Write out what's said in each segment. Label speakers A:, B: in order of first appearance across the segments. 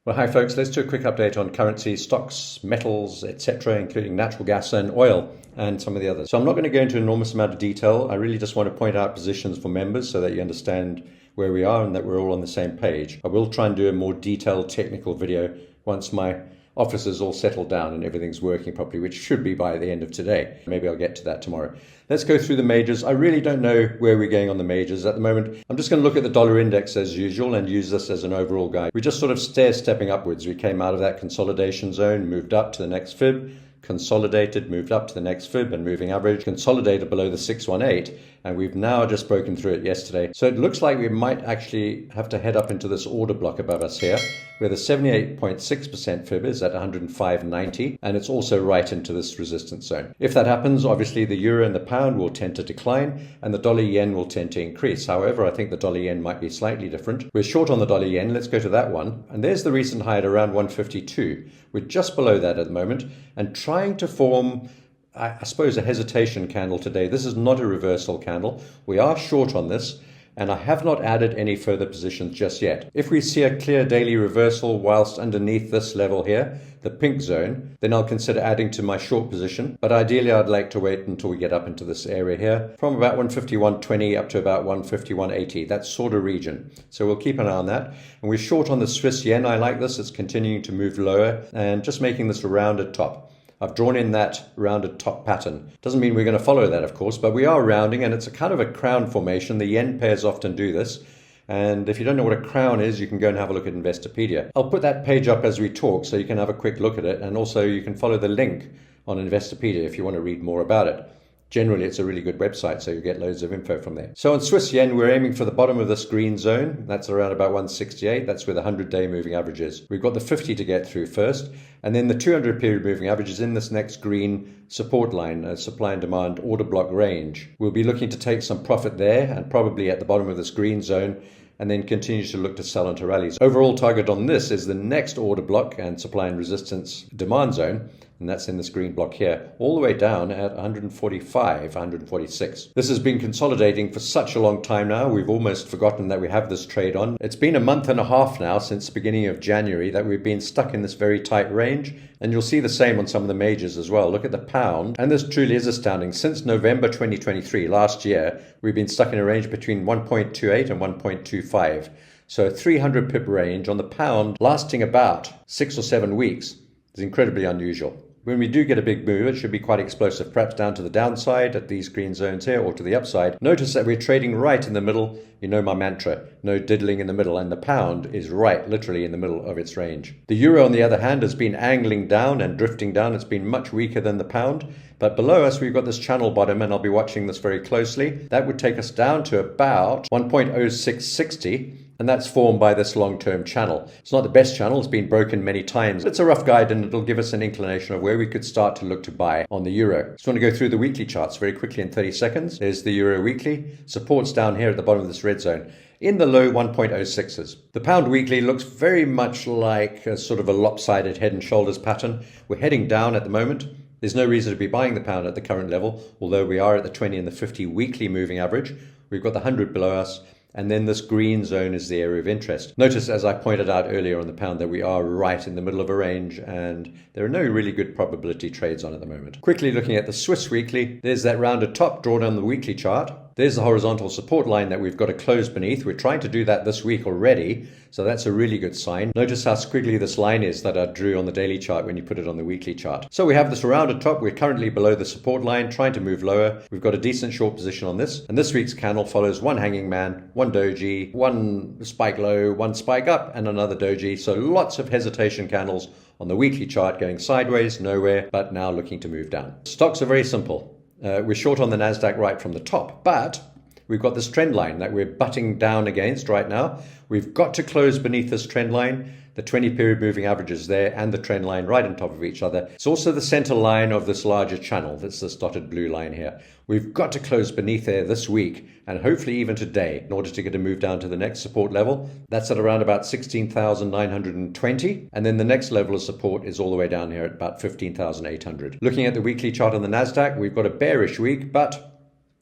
A: Well, hi folks, let's do a quick update on currency, stocks, metals, etc., including natural gas and oil and some of the others. So I'm not going to go into an enormous amount of detail. I really just want to point out positions for members so that you understand where we are and that we're all on the same page. I will try and do a more detailed technical video once my office is all settled down and everything's working properly, which should be by the end of today. Maybe I'll get to that tomorrow. Let's go through the majors. I really don't know where we're going on the majors at the moment. I'm just going to look at the dollar index as usual and use this as an overall guide. We just sort of stair-stepping upwards. We came out of that consolidation zone, moved up to the next fib, consolidated, moved up to the next fib and moving average, consolidated below the 618, and we've now just broken through it yesterday. So it looks like we might actually have to head up into this order block above us here, where the 78.6% fib is at 105.90, and it's also right into this resistance zone. If that happens, obviously the euro and the pound will tend to decline, and the dollar yen will tend to increase. However, I think the dollar yen might be slightly different. We're short on the dollar yen. Let's go to that one, and there's the recent high at around 152. We're just below that at the moment, and trying to form, I suppose, a hesitation candle today. This is not a reversal candle. We are short on this, and I have not added any further positions just yet. If we see a clear daily reversal whilst underneath this level here, the pink zone, then I'll consider adding to my short position. But ideally, I'd like to wait until we get up into this area here, from about 151.20 up to about 151.80, that sort of region. So we'll keep an eye on that. And we're short on the Swiss yen. I like this. It's continuing to move lower and just making this a rounded top. I've drawn in that rounded top pattern. Doesn't mean we're going to follow that, of course, but we are rounding, and it's a kind of a crown formation. The yen pairs often do this. And if you don't know what a crown is, you can go and have a look at Investopedia. I'll put that page up as we talk so you can have a quick look at it. And also you can follow the link on Investopedia if you want to read more about it. Generally, it's a really good website, so you get loads of info from there. So on Swiss yen, we're aiming for the bottom of this green zone. That's around about 168. That's where the 100-day moving average is. We've got the 50 to get through first, and then the 200-period moving average is in this next green support line, supply and demand order block range. We'll be looking to take some profit there and probably at the bottom of this green zone, and then continue to look to sell into rallies. Overall target on this is the next order block and supply and resistance demand zone, and that's in this green block here, all the way down at 145, 146. This has been consolidating for such a long time now, we've almost forgotten that we have this trade on. It's been a month and a half now, since the beginning of January, that we've been stuck in this very tight range, and you'll see the same on some of the majors as well. Look at the pound, and this truly is astounding. Since November 2023, last year, we've been stuck in a range between 1.28 and 1.25. So a 300 pip range on the pound lasting about 6 or 7 weeks is incredibly unusual. When we do get a big move, it should be quite explosive, perhaps down to the downside at these green zones here, or to the upside. Notice that we're trading right in the middle. You know my mantra, no diddling in the middle, and the pound is right literally in the middle of its range. The euro, on the other hand, has been angling down and drifting down. It's been much weaker than the pound, but below us we've got this channel bottom, and I'll be watching this very closely. That would take us down to about 1.0660. And that's formed by this long-term channel. It's not the best channel, it's been broken many times. It's a rough guide, and it'll give us an inclination of where we could start to look to buy on the euro. Just want to go through the weekly charts very quickly in 30 seconds. There's the euro weekly. Support's down here at the bottom of this red zone, in the low 1.06s. The pound weekly looks very much like a sort of a lopsided head and shoulders pattern. We're heading down at the moment. There's no reason to be buying the pound at the current level, although we are at the 20 and the 50 weekly moving average. We've got the 100 below us, and then this green zone is the area of interest. Notice, as I pointed out earlier on the pound, that we are right in the middle of a range, and there are no really good probability trades on at the moment. Quickly looking at the Swiss weekly, there's that rounded top drawn on the weekly chart. There's the horizontal support line that we've got to close beneath. We're trying to do that this week already, so that's a really good sign. Notice how squiggly this line is that I drew on the daily chart when you put it on the weekly chart. So we have this rounded top. We're currently below the support line, trying to move lower. We've got a decent short position on this, and this week's candle follows one hanging man, one doji, one spike low, one spike up, and another doji. So lots of hesitation candles on the weekly chart, going sideways, nowhere, but now looking to move down. Stocks are very simple. We're short on the NASDAQ right from the top, but we've got this trend line that we're butting down against right now. We've got to close beneath this trend line. The 20-period moving average is there, and the trend line right on top of each other. It's also the center line of this larger channel. That's this dotted blue line here. We've got to close beneath there this week, and hopefully even today, in order to get a move down to the next support level. That's at around about 16,920, and then the next level of support is all the way down here at about 15,800. Looking at the weekly chart on the NASDAQ, we've got a bearish week, but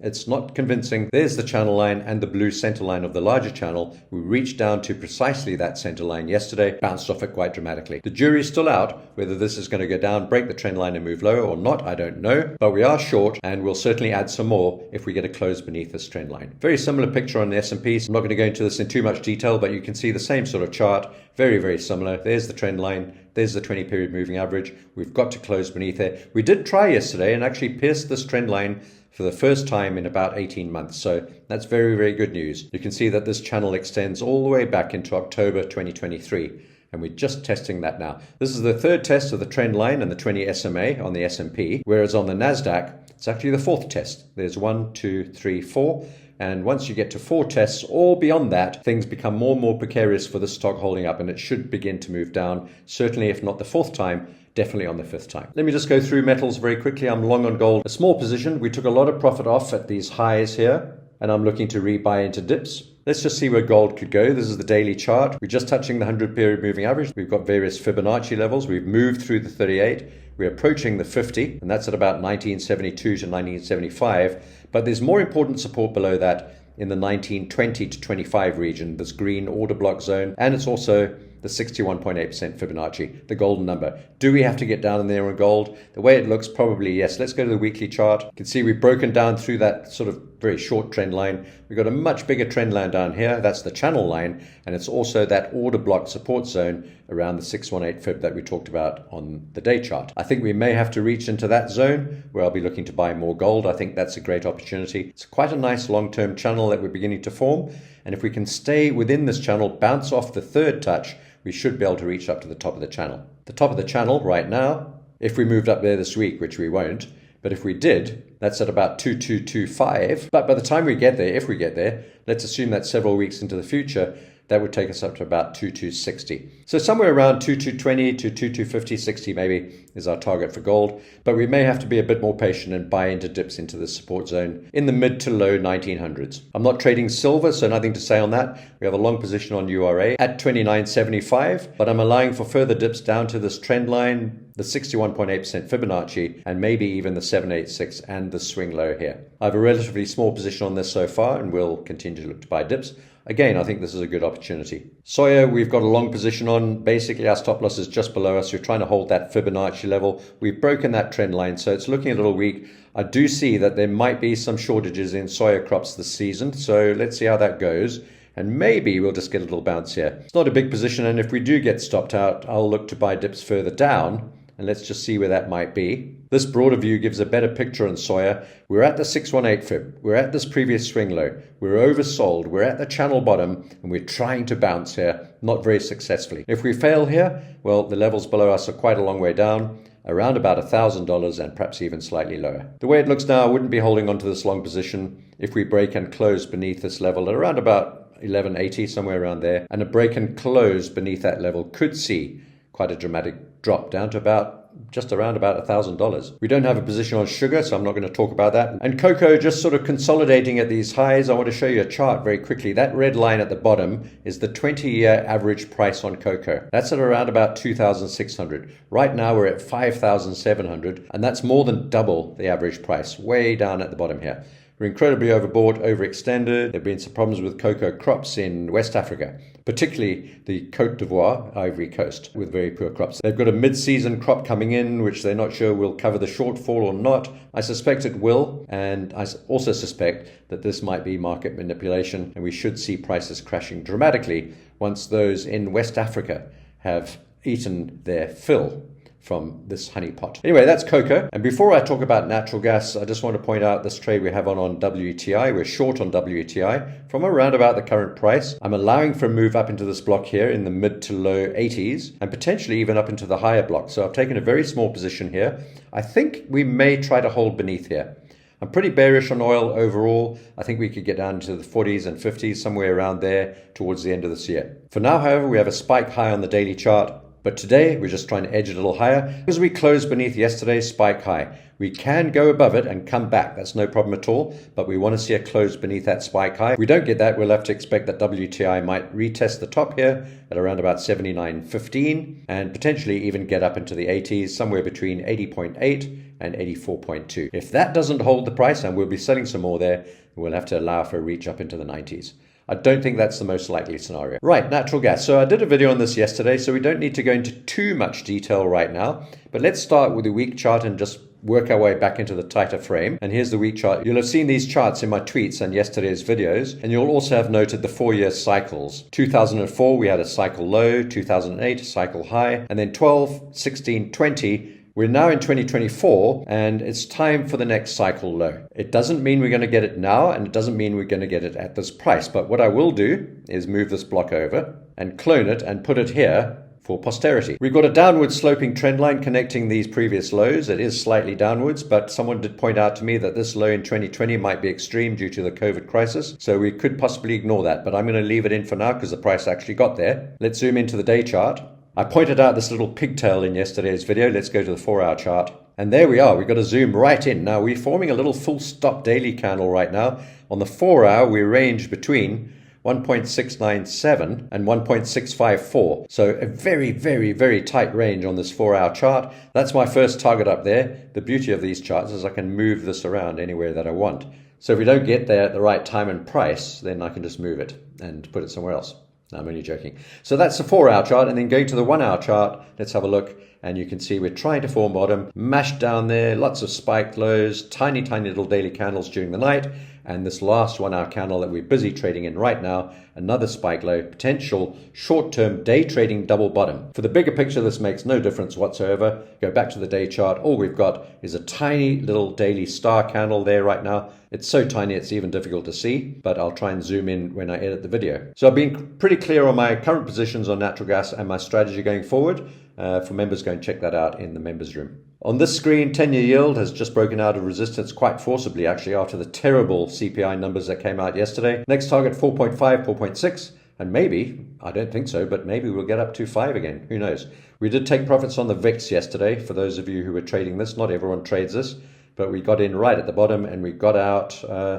A: It's not convincing. There's the channel line and the blue center line of the larger channel. We reached down to precisely that center line yesterday, bounced off it quite dramatically. The jury's still out. Whether this is going to go down, break the trend line and move lower or not, I don't know. But we are short and we'll certainly add some more if we get a close beneath this trend line. Very similar picture on the S&P. I'm not going to go into this in too much detail, but you can see the same sort of chart. Very, very similar. There's the trend line. There's the 20-period moving average. We've got to close beneath it. We did try yesterday and actually pierced this trend line for the first time in about 18 months. So that's very, very good news. You can see that this channel extends all the way back into October 2023. And we're just testing that now. This is the third test of the trend line and the 20 SMA on the S&P, whereas on the NASDAQ, it's actually the fourth test. There's 1, 2, 3, 4. And once you get to 4 tests or beyond that, things become more and more precarious for the stock holding up, and it should begin to move down, certainly if not the fourth time, definitely on the fifth time. Let me just go through metals very quickly. I'm long on gold. A small position. We took a lot of profit off at these highs here, and I'm looking to rebuy into dips. Let's just see where gold could go. This is the daily chart. We're just touching the 100-period moving average. We've got various Fibonacci levels. We've moved through the 38. We're approaching the 50, and that's at about 1972 to 1975. But there's more important support below that in the 1920 to 25 region, this green order block zone, and it's also the 61.8% Fibonacci, the golden number. Do we have to get down in there on gold? The way it looks, probably yes. Let's go to the weekly chart. You can see we've broken down through that sort of very short trend line. We've got a much bigger trend line down here. That's the channel line, and it's also that order block support zone around the 618 Fib that we talked about on the day chart. I think we may have to reach into that zone where I'll be looking to buy more gold. I think that's a great opportunity. It's quite a nice long-term channel that we're beginning to form, and if we can stay within this channel, bounce off the third touch, we should be able to reach up to the top of the channel. The top of the channel right now, if we moved up there this week, which we won't, but if we did, that's at about 2225. But by the time we get there, if we get there, let's assume that's several weeks into the future, that would take us up to about 2260. So somewhere around 2220 to 2250, 60 maybe is our target for gold. But we may have to be a bit more patient and buy into dips into the support zone in the mid to low 1900s. I'm not trading silver, so nothing to say on that. We have a long position on URA at 2975, but I'm allowing for further dips down to this trend line, the 61.8% Fibonacci, and maybe even the 786 and the swing low here. I have a relatively small position on this so far, and we'll continue to look to buy dips. Again, I think this is a good opportunity. Soya, we've got a long position on. Basically, our stop loss is just below us. We're trying to hold that Fibonacci level. We've broken that trend line, so it's looking a little weak. I do see that there might be some shortages in soya crops this season, so let's see how that goes. And maybe we'll just get a little bounce here. It's not a big position, and if we do get stopped out, I'll look to buy dips further down. And let's just see where that might be. This broader view gives a better picture on soya. We're at the 618 Fib. We're at this previous swing low. We're oversold. We're at the channel bottom, and we're trying to bounce here, not very successfully. If we fail here, well, the levels below us are quite a long way down, around about $1,000 and perhaps even slightly lower. The way it looks now, I wouldn't be holding onto this long position if we break and close beneath this level at around about 1180, somewhere around there. And a break and close beneath that level could see quite a dramatic drop down to just around about $1,000. We don't have a position on sugar, so I'm not going to talk about that. And cocoa just sort of consolidating at these highs. I want to show you a chart very quickly. That red line at the bottom is the 20-year average price on cocoa. That's at around about 2,600. Right now we're at 5,700, and that's more than double the average price, way down at the bottom here. We're incredibly overbought, overextended. There have been some problems with cocoa crops in West Africa, particularly the Côte d'Ivoire, Ivory Coast, with very poor crops. They've got a mid-season crop coming in, which they're not sure will cover the shortfall or not. I suspect it will, and I also suspect that this might be market manipulation, and we should see prices crashing dramatically once those in West Africa have eaten their fill from this honey pot. Anyway, that's cocoa. And before I talk about natural gas, I just want to point out this trade we have on WTI. We're short on WTI from around about the current price. I'm allowing for a move up into this block here in the mid to low 80s and potentially even up into the higher block. So I've taken a very small position here. I think we may try to hold beneath here. I'm pretty bearish on oil overall. I think we could get down to the 40s and 50s, somewhere around there towards the end of this year. For now, however, we have a spike high on the daily chart. But today we're just trying to edge a little higher because we closed beneath yesterday's spike high. We can go above it and come back. That's no problem at all. But we want to see a close beneath that spike high. If we don't get that, we'll have to expect that WTI might retest the top here at around about 79.15 and potentially even get up into the 80s, somewhere between 80.8 and 84.2. If that doesn't hold the price, and we'll be selling some more there, we'll have to allow for a reach up into the 90s. I don't think that's the most likely scenario. Right, natural gas. So I did a video on this yesterday, so we don't need to go into too much detail right now. But let's start with the week chart and just work our way back into the tighter frame. And here's the week chart. You'll have seen these charts in my tweets and yesterday's videos, and you'll also have noted the 4-year cycles. 2004, we had a cycle low, 2008, a cycle high, and then 12, 16, 20, we're now in 2024 and it's time for the next cycle low. It doesn't mean we're going to get it now and it doesn't mean we're going to get it at this price. But what I will do is move this block over and clone it and put it here for posterity. We've got a downward sloping trend line connecting these previous lows. It is slightly downwards, but someone did point out to me that this low in 2020 might be extreme due to the COVID crisis. So we could possibly ignore that, but I'm going to leave it in for now because the price actually got there. Let's zoom into the day chart. I pointed out this little pigtail in yesterday's video. Let's go to the 4-hour chart. And there we are. We've got to zoom right in. Now we're forming a little full stop daily candle right now. On the 4-hour, we range between 1.697 and 1.654. So a very, very, very tight range on this 4-hour chart. That's my first target up there. The beauty of these charts is I can move this around anywhere that I want. So if we don't get there at the right time and price, then I can just move it and put it somewhere else. No, I'm only joking. So that's the 4-hour chart, and then going to the 1-hour chart, let's have a look. And you can see we're trying to form bottom, mashed down there, lots of spiked lows, tiny, tiny little daily candles during the night. And this last 1-hour candle that we're busy trading in right now, another spike low, potential short-term day trading double bottom. For the bigger picture, this makes no difference whatsoever. Go back to the day chart. All we've got is a tiny little daily star candle there right now. It's so tiny it's even difficult to see, but I'll try and zoom in when I edit the video. So I've been pretty clear on my current positions on natural gas and my strategy going forward. For members, go and check that out in the members room. On this screen, 10-year yield has just broken out of resistance quite forcibly, actually, after the terrible CPI numbers that came out yesterday. Next target, 4.5, 4.6, and maybe, I don't think so, but maybe we'll get up to 5 again. Who knows? We did take profits on the VIX yesterday. For those of you who were trading this, not everyone trades this, but we got in right at the bottom and we got out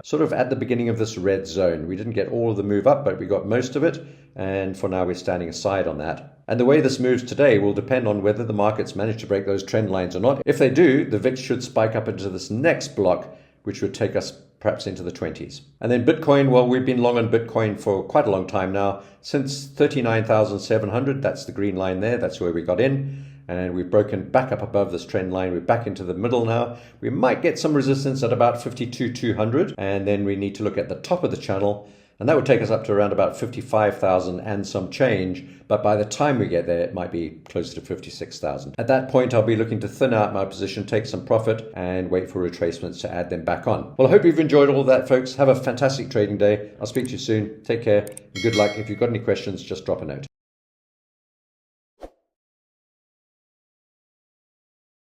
A: sort of at the beginning of this red zone. We didn't get all of the move up, but we got most of it. And for now, we're standing aside on that. And the way this moves today will depend on whether the markets manage to break those trend lines or not. If they do, the VIX should spike up into this next block, which would take us perhaps into the 20s. And then Bitcoin, well, we've been long on Bitcoin for quite a long time now. Since 39,700, that's the green line there. That's where we got in. And we've broken back up above this trend line. We're back into the middle now. We might get some resistance at about 52,200. And then we need to look at the top of the channel. And that would take us up to around about 55,000 and some change. But by the time we get there, it might be closer to 56,000. At that point, I'll be looking to thin out my position, take some profit, and wait for retracements to add them back on. Well, I hope you've enjoyed all of that, folks. Have a fantastic trading day. I'll speak to you soon. Take care and good luck. If you've got any questions, just drop a note.